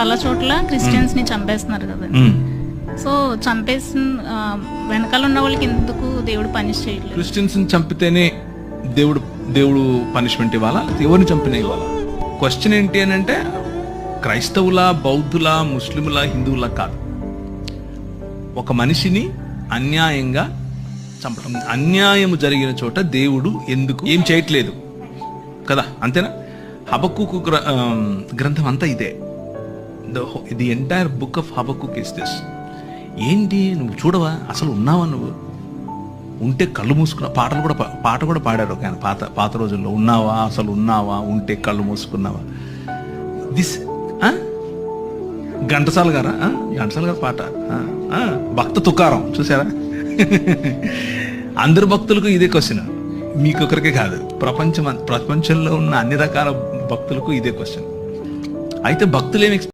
చాలా చోట్ల క్రిస్టియన్స్ ని చంపేస్తున్నారు కదా. సో చంపేసిన వెనకాల ఉన్న వాళ్ళకి ఎందుకు దేవుడు పనిష్ చేయట్లేదు? క్రిస్టియన్స్ ని చంపితేనే దేవుడు పనిష్మెంట్ ఇవ్వాలా, ఎవరిని చంపినా ఇవ్వాలా? క్వశ్చన్ ఏంటి అని అంటే క్రైస్తవుల, బౌద్ధుల, ముస్లిముల, హిందువుల కాదు. ఒక మనిషిని అన్యాయంగా చంపడం, అన్యాయం జరిగిన చోట దేవుడు ఎందుకు ఏం చేయట్లేదు కదా, అంతేనా? హబక్కుకు గ్రంథం అంతా ఇదే. The entire book of Habakkuk is this. ఏంటి, నువ్వు చూడవా, అసలు ఉన్నావా? నువ్వు ఉంటే కళ్ళు మూసుకున్నా. పాట కూడా పాడారు ఒక ఆయన పాత రోజుల్లో. ఉన్నావా, అసలు ఉన్నావా, ఉంటే కళ్ళు మూసుకున్నావా. దిస్ ఘంటసాల గారు పాట. భక్త తుకారం చూసారా? అందరు భక్తులకు ఇదే క్వశ్చన్, మీకొకరికే కాదు, ప్రపంచంలో ఉన్న అన్ని రకాల భక్తులకు ఇదే క్వశ్చన్. అయితే భక్తులు ఏమి